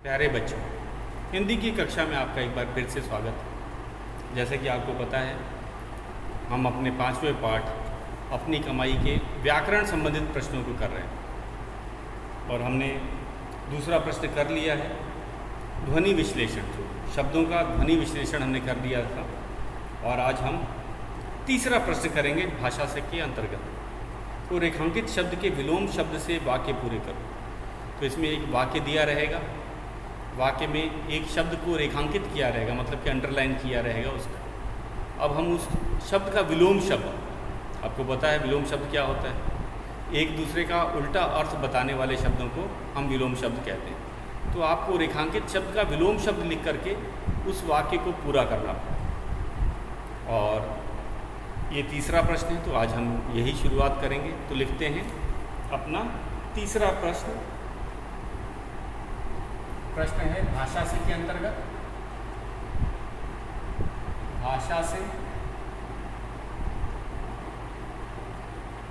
प्यारे बच्चों, हिंदी की कक्षा में आपका एक बार फिर से स्वागत है। जैसे कि आपको पता है, हम अपने 5वें पाठ अपनी कमाई के व्याकरण संबंधित प्रश्नों को कर रहे हैं और हमने दूसरा प्रश्न कर लिया है ध्वनि विश्लेषण। शब्दों का ध्वनि विश्लेषण हमने कर लिया था और आज हम तीसरा प्रश्न करेंगे भाषा से के अंतर्गत। तो रेखांकित शब्द के विलोम शब्द से वाक्य पूरे करो। तो इसमें एक वाक्य दिया रहेगा, वाक्य में एक शब्द को रेखांकित किया रहेगा, मतलब कि अंडरलाइन किया रहेगा उसका। अब हम उस शब्द का विलोम शब्द, आपको पता है विलोम शब्द क्या होता है, एक दूसरे का उल्टा अर्थ बताने वाले शब्दों को हम विलोम शब्द कहते हैं। तो आपको रेखांकित शब्द का विलोम शब्द लिख करके उस वाक्य को पूरा करना पड़ेगा। और ये तीसरा प्रश्न है, तो आज हम यही शुरुआत करेंगे। तो लिखते हैं अपना तीसरा प्रश्न। प्रश्न है भाषा से के अंतर्गत, भाषा से।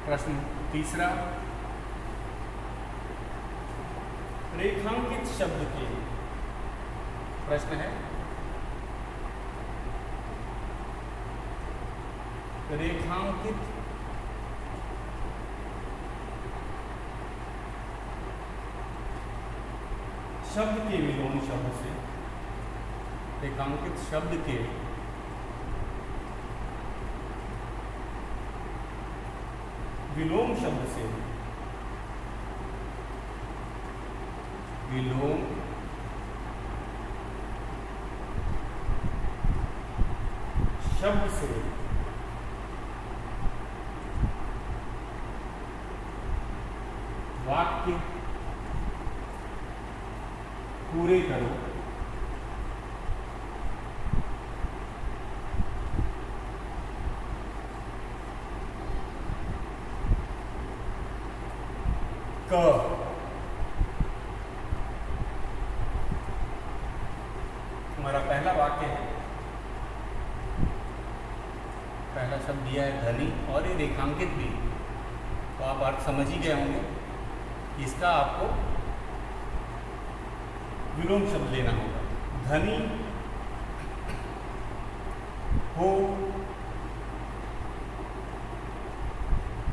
प्रश्न तीसरा, रेखांकित शब्द के। प्रश्न है रेखांकित शब्द के विलोम शब्द से, रेखांकित शब्द के विलोम शब्द से, विलोम शब्द से वाक्य पूरे करो। क हमारा पहला वाक्य है, पहला शब्द दिया है धनी और ये रेखांकित भी, तो आप अर्थ समझ ही गए होंगे। इसका आपको विलोम शब्द लेना होगा। धनी हो,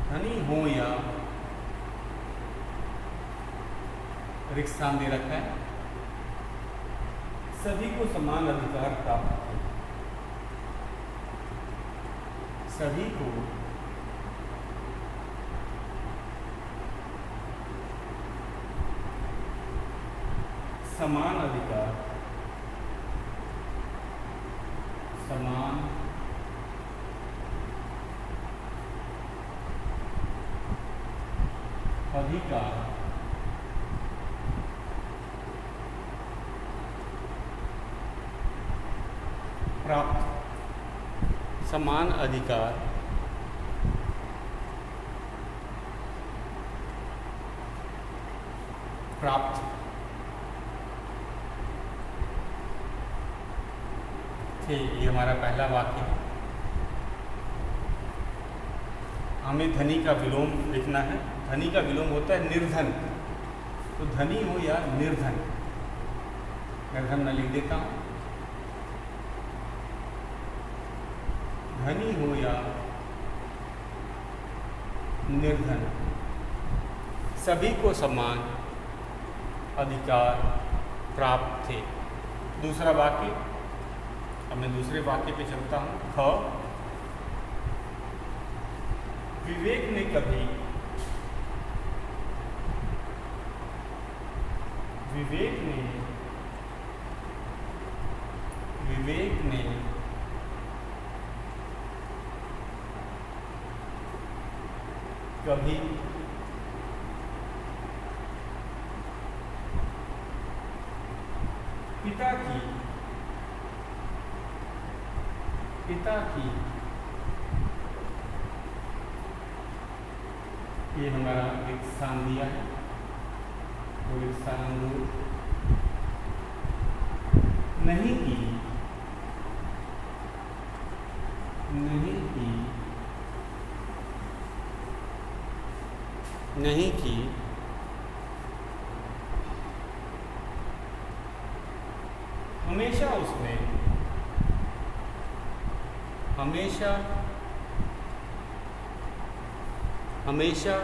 धनी हो या रिक्त स्थान दे रखा है, सभी को समान अधिकार प्राप्त है। सभी को समान अधिकार, समान अधिकार प्राप्त, समान अधिकार प्राप्त। ये हमारा पहला वाक्य है। हमें धनी का विलोम लिखना है। धनी का विलोम होता है निर्धन, तो धनी हो या निर्धन। निर्धन मैं लिख देता हूँ, धनी हो या निर्धन, सभी को समान अधिकार प्राप्त थे। दूसरा वाक्य, अब मैं दूसरे वाक्य पे चलता हूँ। ख, विवेक ने कभी, विवेक ने, विवेक ने कभी पिता की, पिता की, ये हमारा एक स्थान दिया है, तो एक स्थान नहीं की, नहीं की, नहीं की हमेशा उसने हमेशा हमेशा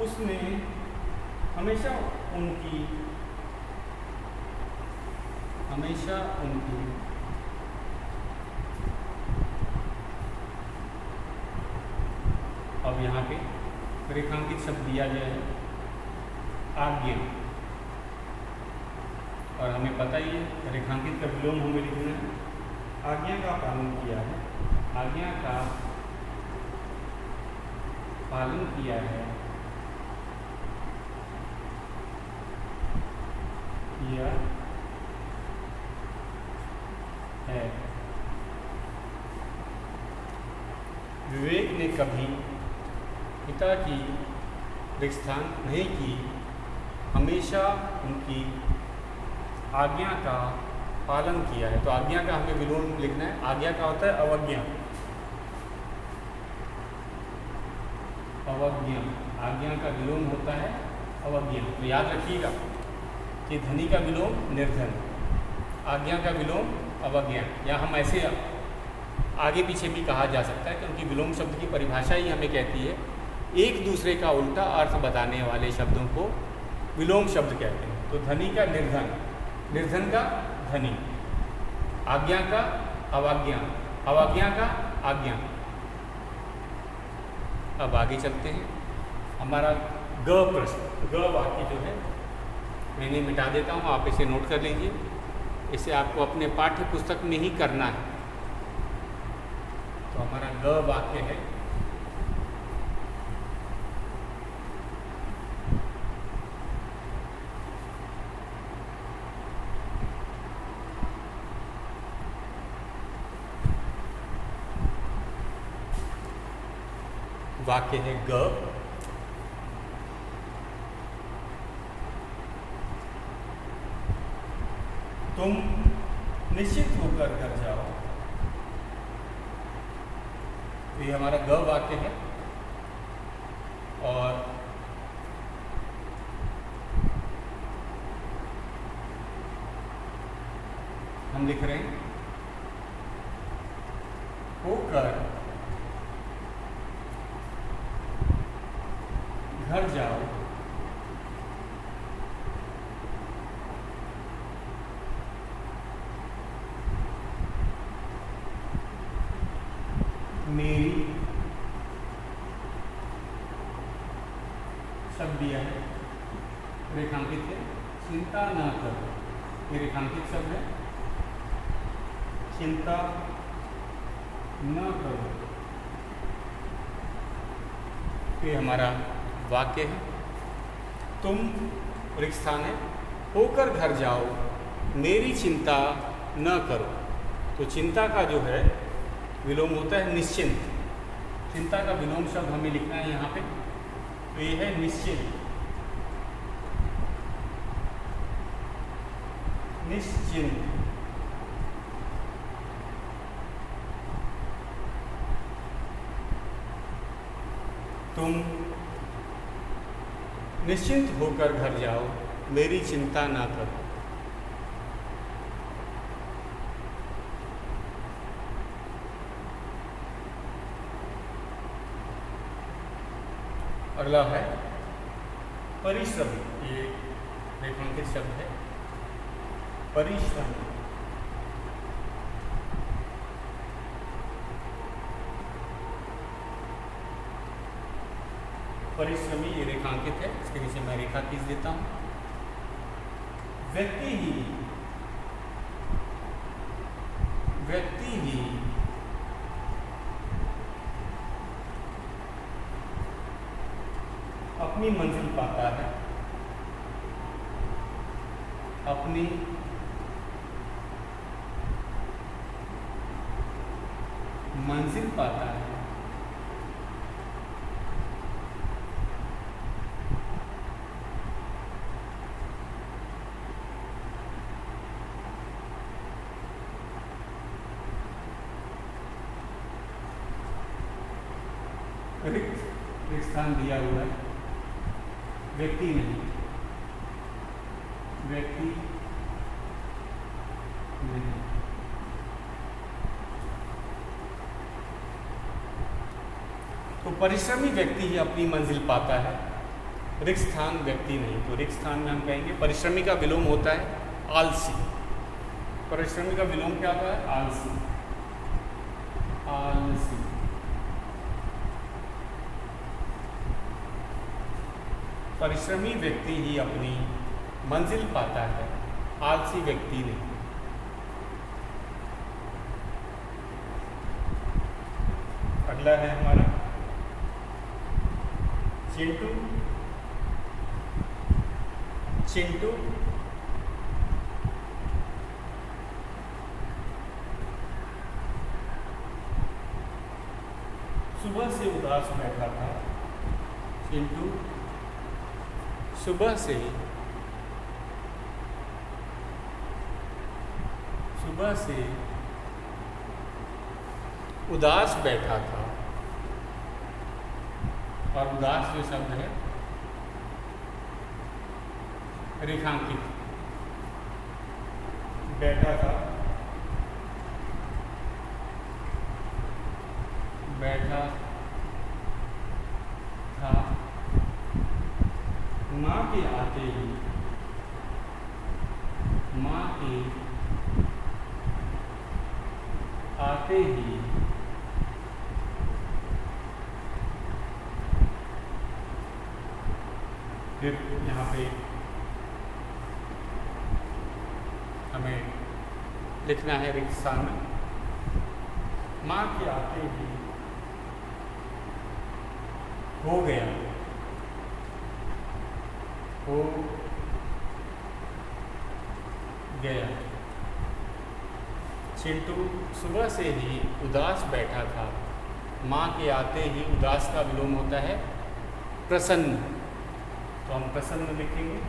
उसने हमेशा उनकी अब यहाँ पे रेखांकित शब्द दिया गया है आज्ञा, और हमें पता ही है रेखांकित का विलोम हमें लिखना है। आज्ञा का पालन किया है, आज्ञा का पालन किया है, किया है। विवेक ने कभी पिता की रिक्स्थान नहीं की, हमेशा उनकी आज्ञा का पालन किया है। तो आज्ञा का हमें विलोम लिखना है। आज्ञा का होता है अवज्ञा, अवज्ञा, आज्ञा का विलोम होता है अवज्ञा। तो याद रखिएगा कि धनी का विलोम निर्धन, आज्ञा का विलोम अवज्ञा, या हम ऐसे आगे पीछे भी कहा जा सकता है, क्योंकि विलोम शब्द की परिभाषा ही हमें कहती है एक दूसरे का उल्टा अर्थ बताने वाले शब्दों को विलोम शब्द कहते हैं। तो धनी का निर्धन, निर्धन का धनी, आज्ञा का अवज्ञा, अवज्ञा का आज्ञा। अब आगे चलते हैं। हमारा ग प्रश्न, ग वाक्य जो है मैंने मिटा देता हूँ, आप इसे नोट कर लीजिए। इसे आपको अपने पाठ्य पुस्तक में ही करना है। तो हमारा ग वाक्य है, वाक्य है ग, तुम निश्चित होकर घर जाओ। ये हमारा ग वाक्य है, और हम लिख रहे हैं होकर घर जाओ, मेरी शब्द दिया है, रेखांकित है, चिंता ना करो। ये रेखांकित शब्द है, चिंता न करो। ये हमारा वाक्य है, तुम रिक्स्थान है, होकर घर जाओ, मेरी चिंता न करो। तो चिंता का जो है विलोम होता है निश्चिंत। चिंता का विलोम शब्द हमें लिखना है यहाँ पे, तो ये है निश्चिंत, निश्चिंत। तुम निश्चिंत होकर घर जाओ, मेरी चिंता ना करो। अगला है परिश्रम। ये रेखांकित शब्द है, परिश्रम। परिश्रमी ये रेखांकित है, इसके नीचे मैं रेखा खींच देता हूं। व्यक्ति ही अपनी मंजिल पाता है, अपनी मंजिल पाता है। रिक्त स्थान दिया हुआ है, व्यक्ति नहीं, व्यक्ति नहीं। तो परिश्रमी व्यक्ति ही अपनी मंजिल पाता है, रिक्त स्थान व्यक्ति नहीं। तो रिक्त स्थान में हम कहेंगे परिश्रमी का विलोम होता है आलसी। परिश्रमी का विलोम क्या होता है? आलसी। आलसी। परिश्रमी व्यक्ति ही अपनी मंजिल पाता है, आलसी व्यक्ति नहीं। अगला है हमारा चिंटू। चिंटू सुबह से उदास बैठा था। चिंटू सुबह से उदास बैठा था। और उदास जो शब्द है रेखांकित। बैठा था, बैठा था, माँ के आते ही, माँ के आते ही फिर यहाँ पे हमें लिखना है रिक्त स्थान में, माँ के आते ही हो गया, हो गया। चिंटू सुबह से ही उदास बैठा था। माँ के आते ही उदास का विलोम होता है प्रसन्न। तो हम प्रसन्न लिखेंगे,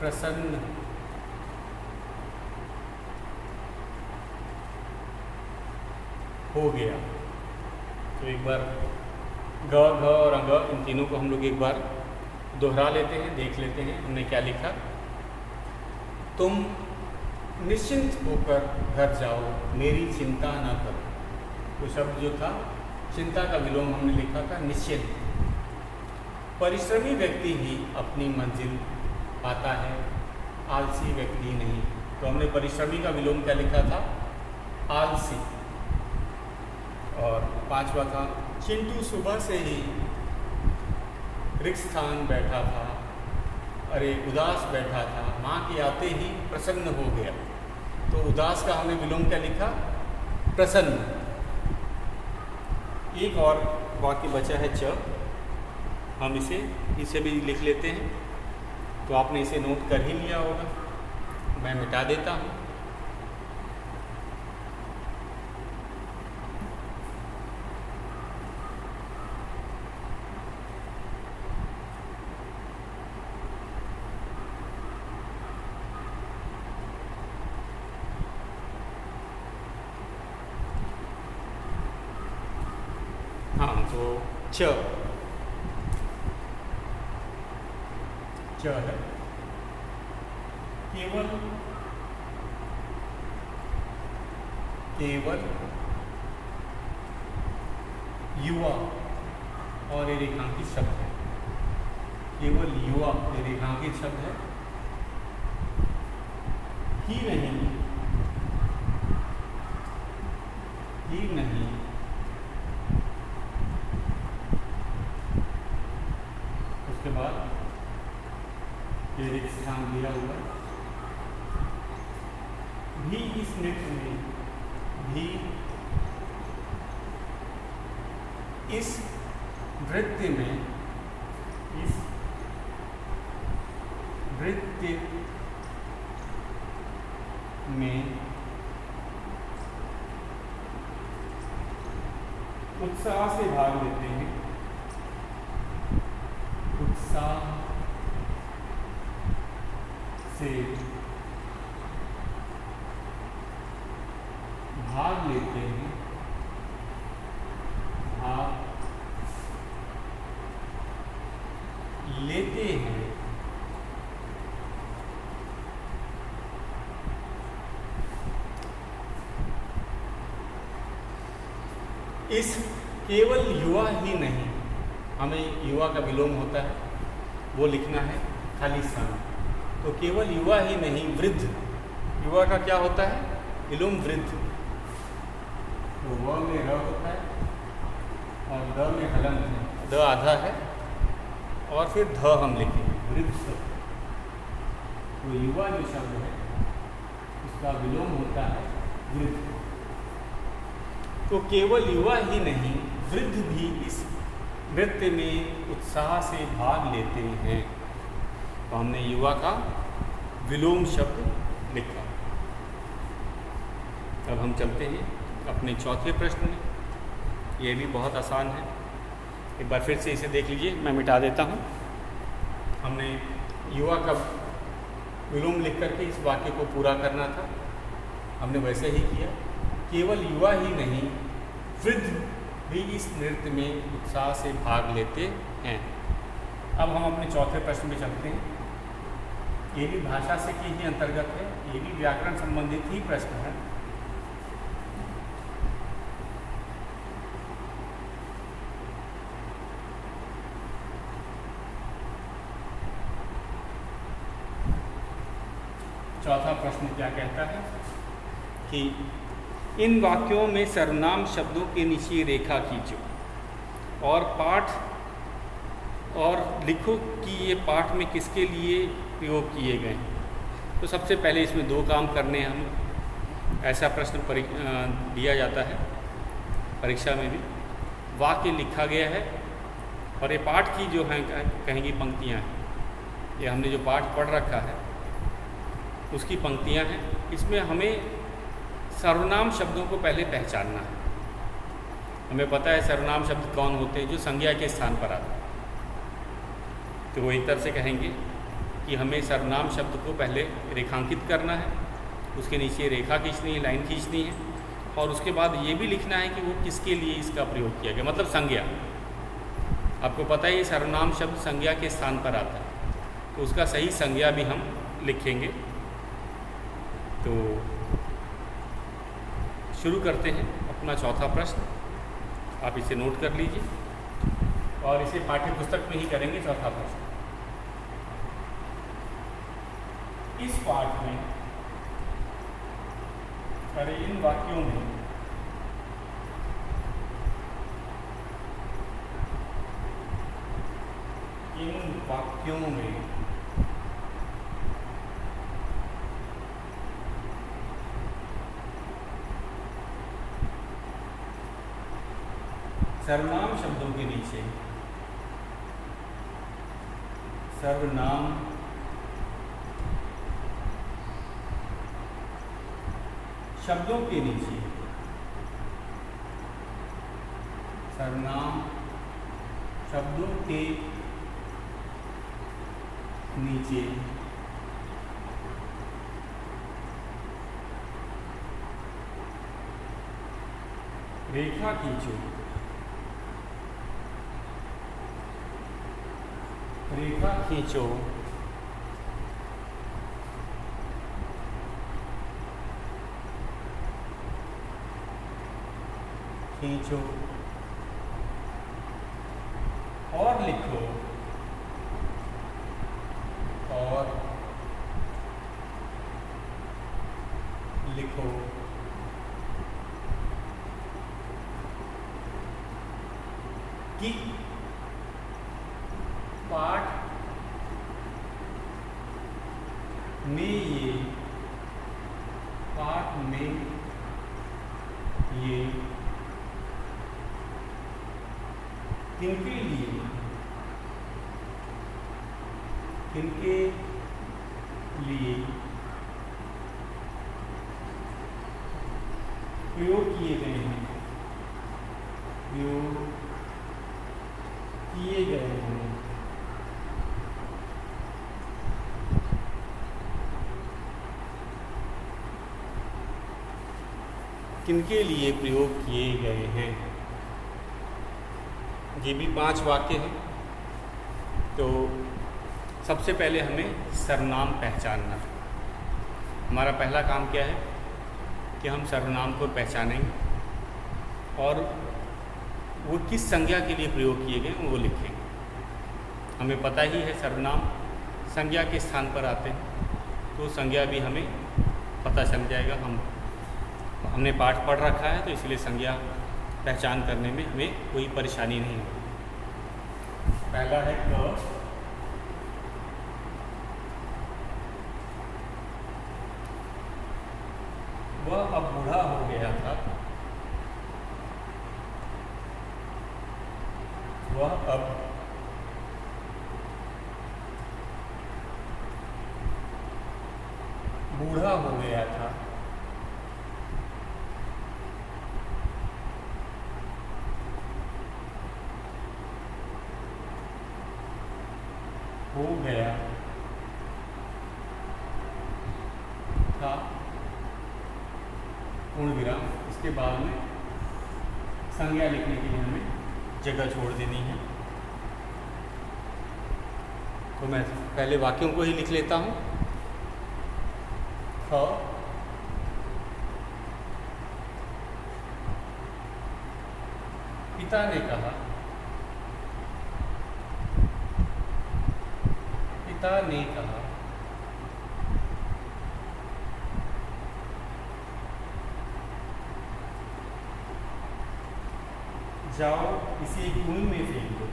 प्रसन्न। हो गया। तो एक बार ग, घ और अंग इन तीनों को हम लोग एक बार दोहरा लेते हैं, देख लेते हैं हमने क्या लिखा। तुम निश्चिंत होकर घर जाओ, मेरी चिंता न करो। तो शब्द जो था चिंता का विलोम हमने लिखा था निश्चिंत। परिश्रमी व्यक्ति ही अपनी मंजिल पाता है, आलसी व्यक्ति नहीं। तो हमने परिश्रमी का विलोम क्या लिखा था? आलसी। और पांचवा था चिंटू सुबह से ही रिक्त स्थान बैठा था, अरे उदास बैठा था, माँ के आते ही प्रसन्न हो गया। तो उदास का हमने विलोम क्या लिखा? प्रसन्न। एक और वाक्य बचा है च, हम इसे भी लिख लेते हैं। तो आपने इसे नोट कर ही लिया होगा, मैं मिटा देता हूँ। हाँ, तो च है केवल युवा, और ये रेखांकित शब्द है। केवल युवा ये रेखांकित शब्द है। ही नहीं उसके बाद ये रिक्त स्थान दिया हुआ भी। इस नृत्य में भी, इस नृत्य में उत्साह से भाग लेते हैं। उत्साह से भाग लेते हैं, भाग लेते हैं। इस केवल युवा ही नहीं, हमें युवा का विलोम होता है वो लिखना है खाली सन। तो केवल युवा ही नहीं, वृद्ध, युवा का क्या होता है विलोम वृद्ध। तो व में र होता है और द में हलंत है, द आधा है और फिर ध हम लिखेंगे वृद्ध। तो युवा जो शब्द है उसका विलोम होता है वृद्ध। तो केवल युवा ही नहीं, वृद्ध भी इस नृत्य में उत्साह से भाग लेते हैं। तो हमने युवा का विलोम शब्द लिखा। अब हम चलते हैं अपने चौथे प्रश्न में। ये भी बहुत आसान है, एक बार फिर से इसे देख लीजिए, मैं मिटा देता हूँ। हमने युवा का विलोम लिख करके इस वाक्य को पूरा करना था, हमने वैसे ही किया। केवल युवा ही नहीं, वृद्ध भी इस नृत्य में उत्साह से भाग लेते हैं। अब हम अपने चौथे प्रश्न में चलते हैं। ये भी भाषा से के ही अंतर्गत है, ये भी व्याकरण संबंधित ही प्रश्न है। चौथा प्रश्न क्या कहता है कि इन वाक्यों में सर्वनाम शब्दों के नीचे रेखा खींचो और पाठ और लिखो कि ये पाठ में किसके लिए प्रयोग किए गए हैं। तो सबसे पहले इसमें दो काम करने हैं हम। ऐसा प्रश्न दिया जाता है परीक्षा में भी। वाक्य लिखा गया है और ये पाठ की जो हैं कहेंगी पंक्तियाँ हैं, ये हमने जो पाठ पढ़ रखा है उसकी पंक्तियाँ हैं। इसमें हमें सर्वनाम शब्दों को पहले पहचानना है। हमें पता है सर्वनाम शब्द कौन होते हैं, जो संज्ञा के स्थान पर आते हैं। तो वो एक तरह से कहेंगे कि हमें सर्वनाम शब्द को पहले रेखांकित करना है, उसके नीचे रेखा खींचनी है, लाइन खींचनी है, और उसके बाद ये भी लिखना है कि वो किसके लिए इसका प्रयोग किया गया, मतलब संज्ञा। आपको पता है ये सर्वनाम शब्द संज्ञा के स्थान पर आता है, तो उसका सही संज्ञा भी हम लिखेंगे। तो शुरू करते हैं अपना चौथा प्रश्न। आप इसे नोट कर लीजिए और इसे पाठ्य पुस्तक में ही करेंगे। चौथा प्रश्न, इस पाठ में अरे इन वाक्यों में सर्वनाम शब्दों के नीचे सर्वनाम शब्दों के नीचे सर्वनाम शब्दों के नीचे रेखा खींचो। रेखा खींचो खींचो और लिखो और लिखो कि पाठ में ये किनके लिए प्रयोग किए गए हैं, किनके लिए प्रयोग किए गए हैं। ये भी 5 वाक्य हैं। तो सबसे पहले हमें सर्वनाम पहचानना है। हमारा पहला काम क्या है कि हम सर्वनाम को पहचानेंगे और वो किस संज्ञा के लिए प्रयोग किए गए वो लिखेंगे। हमें पता ही है सर्वनाम संज्ञा के स्थान पर आते हैं, तो संज्ञा भी हमें पता चल जाएगा। हमने पाठ पढ़ रखा है, तो इसलिए संज्ञा पहचान करने में हमें कोई परेशानी नहीं होगी। पहला है क, वह अब बूढ़ा हो गया था। वह अब बूढ़ा हो गया था। हो गया था पूर्ण विराम। इसके बाद में संज्ञा लिखने के लिए हमें जगह छोड़ देनी है। तो मैं पहले वाक्यों को ही लिख लेता हूँ। पिता ने कहा, पिता ने कहा, जाओ इसे कुएं में फेंक दो।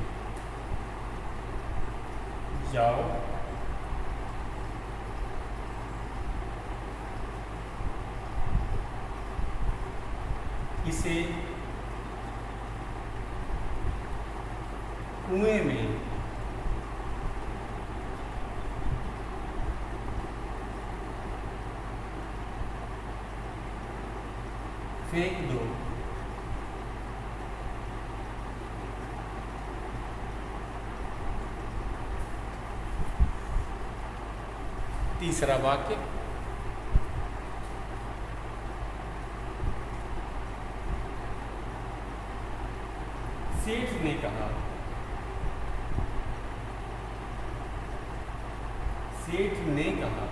जाओ इसे कुएं में फेंक दो। तीसरा वाक्य, सेठ ने कहा, सेठ ने कहा,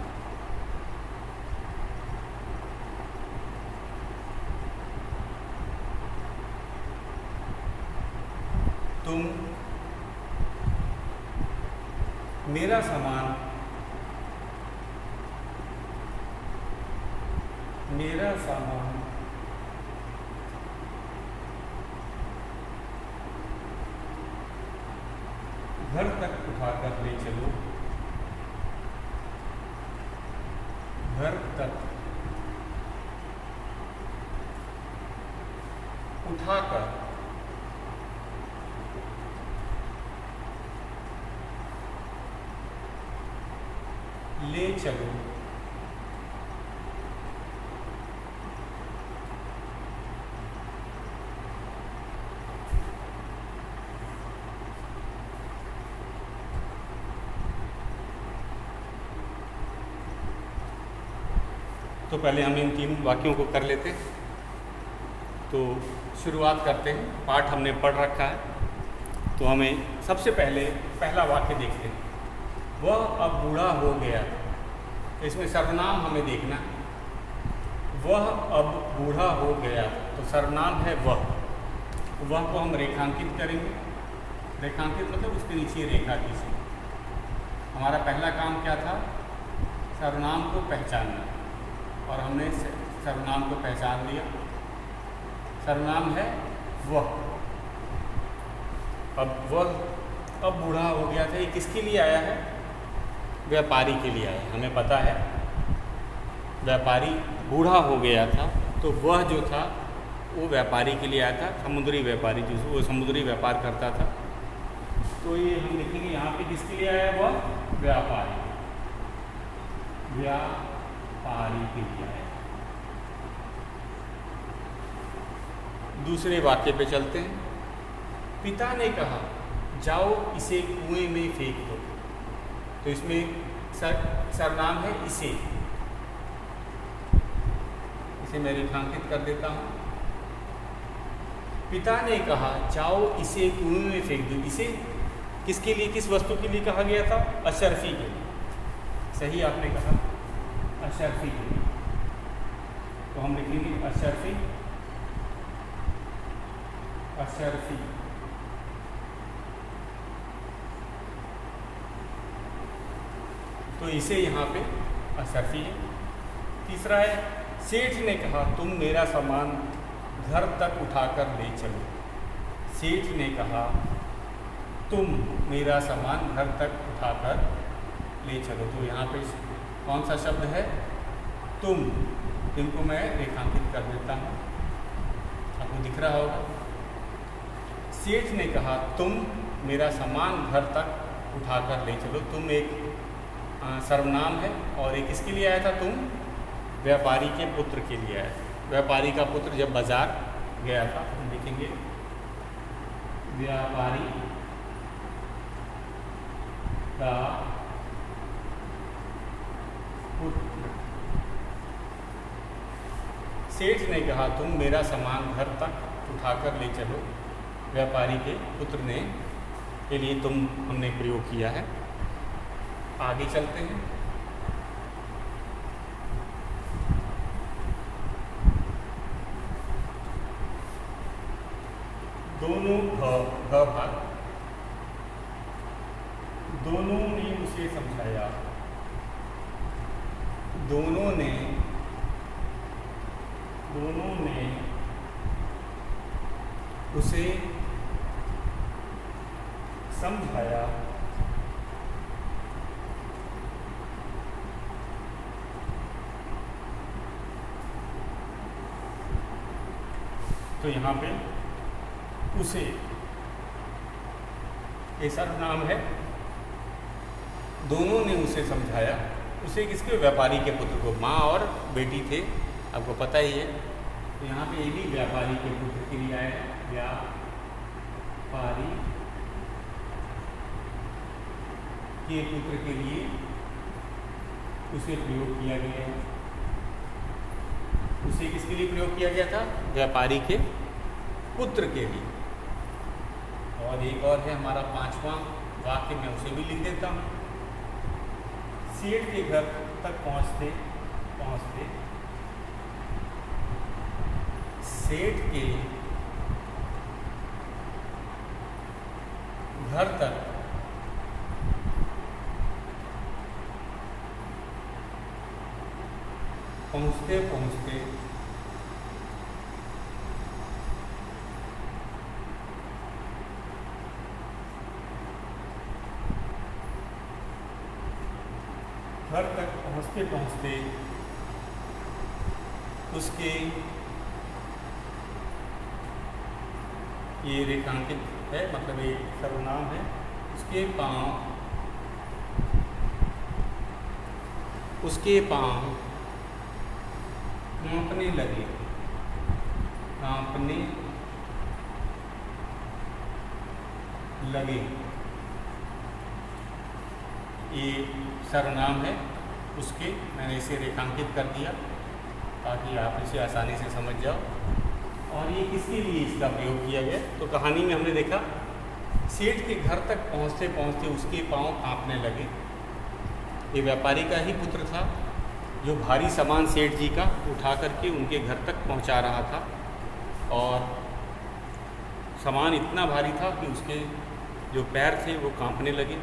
तुम मेरा सामान घर तक उठाकर ले चलो। घर तक उठाकर ले चलो। तो पहले हम इन 3 वाक्यों को कर लेते हैं। तो शुरुआत करते हैं। पाठ हमने पढ़ रखा है, तो हमें सबसे पहले पहला वाक्य देखते हैं। वह अब बूढ़ा हो गया। इसमें सर्वनाम हमें देखना है। वह अब बूढ़ा हो गया, तो सर्वनाम है वह। वह को हम रेखांकित करेंगे। रेखांकित मतलब उसके नीचे रेखा खींचेंगे। हमारा पहला काम क्या था? सर्वनाम को पहचानना, और हमने सर्वनाम को पहचान लिया। सर्वनाम है वह। अब बूढ़ा हो गया था, ये किसके लिए आया है? व्यापारी के लिए आया। हमें पता है व्यापारी बूढ़ा हो गया था, तो वह जो था वो व्यापारी के लिए आया था, समुद्री व्यापारी, जो वो समुद्री व्यापार करता था। तो ये हम लिखेंगे यहाँ पे किसके लिए आया? वह व्यापारी, व्यापारी के लिए आया। दूसरे वाक्य पे चलते हैं। पिता ने कहा, जाओ इसे कुएं में फेंक दो। तो इसमें सर्वनाम है इसे। इसे मैं रेखांकित कर देता हूँ। पिता ने कहा, जाओ इसे कुएं में फेंक दो। इसे किसके लिए, किस वस्तु के लिए कहा गया था? अशर्फी के लिए। सही आपने कहा, अशर्फी के लिए। तो हम लिखेंगे अशर्फी अशर्फी। तो इसे यहाँ पे अशर्फी है। तीसरा है, सेठ ने कहा तुम मेरा सामान घर तक उठाकर ले चलो। सेठ ने कहा तुम मेरा सामान घर तक उठाकर ले चलो। तो यहाँ पे कौन सा शब्द है? तुम। इनको मैं रेखांकित कर देता हूँ, आपको दिख रहा होगा। सेठ ने कहा तुम मेरा सामान घर तक उठाकर ले चलो। तुम एक सर्वनाम है और एक किसके लिए आया था? तुम व्यापारी के पुत्र के लिए आया था। व्यापारी का पुत्र जब बाजार गया था, हम देखेंगे व्यापारी का पुत्र। सेठ ने कहा तुम मेरा सामान घर तक उठाकर ले चलो। व्यापारी के पुत्र ने के लिए तुम हमने प्रयोग किया है। आगे चलते हैं। दोनों भाग। दोनों ने उसे समझाया। दोनों ने उसे समझाया। तो यहाँ पे उसे ये सर्वनाम है। दोनों ने उसे समझाया। उसे किसके? व्यापारी के पुत्र को। माँ और बेटी थे, आपको पता ही है। तो यहाँ पे ये भी व्यापारी के पुत्र के लिए आया है। व्यापारी के पुत्र के लिए उसे प्रयोग किया गया है। उसे किसके लिए प्रयोग किया गया था? व्यापारी के पुत्र के लिए। और एक और है हमारा पांचवा वाक्य, मैं उसे भी लिख देता हूँ। सेठ के घर तक पहुँचते पहुँचते सेठ के घर तक पहुँचते पहुँचते घर तक पहुँचते पहुँचते उसके, ये रेखांकित है, मतलब ये सर्वनाम है, उसके पाँव कांपने लगे। कांपने लगे, ये सर्वनाम है उसके। मैंने इसे रेखांकित कर दिया ताकि आप इसे आसानी से समझ जाओ। और ये किसके लिए इसका प्रयोग किया गया? तो कहानी में हमने देखा सेठ के घर तक पहुँचते पहुँचते उसके पाँव कांपने लगे। ये व्यापारी का ही पुत्र था जो भारी सामान सेठ जी का उठा करके उनके घर तक पहुंचा रहा था। और सामान इतना भारी था कि उसके जो पैर थे वो कांपने लगे।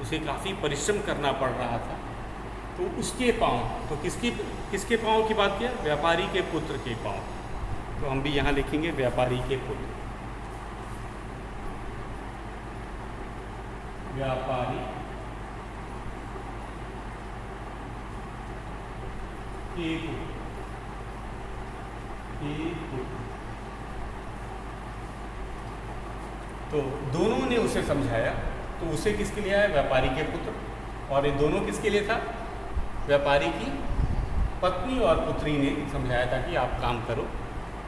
उसे काफ़ी परिश्रम करना पड़ रहा था। तो उसके पाँव, तो किसके पाँव की बात किया? व्यापारी के पुत्र के पाँव। तो हम भी यहाँ लिखेंगे व्यापारी के पुत्र। व्यापारी के पुत्र। तो दोनों ने उसे समझाया। तो उसे किसके लिए आया? व्यापारी के पुत्र। और ये दोनों किसके लिए था? व्यापारी की पत्नी और पुत्री ने समझाया था कि आप काम करो।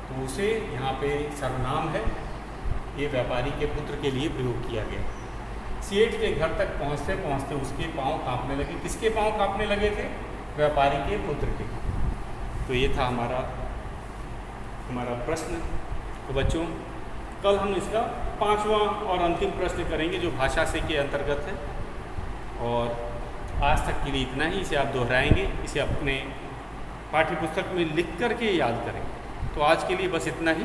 तो उसे यहाँ पे सर्वनाम है, ये व्यापारी के पुत्र के लिए प्रयोग किया गया। सेठ के घर तक पहुँचते पहुँचते उसके पाँव कांपने लगे। किसके पाँव कांपने लगे थे? व्यापारी के पुत्र के। तो ये था हमारा प्रश्न। तो बच्चों, कल हम इसका 5वां और अंतिम प्रश्न करेंगे जो भाषा से के अंतर्गत है। और आज तक के लिए इतना ही। इसे आप दोहराएंगे, इसे अपने पाठ्य पुस्तक में लिख कर के याद करेंगे। तो आज के लिए बस इतना ही।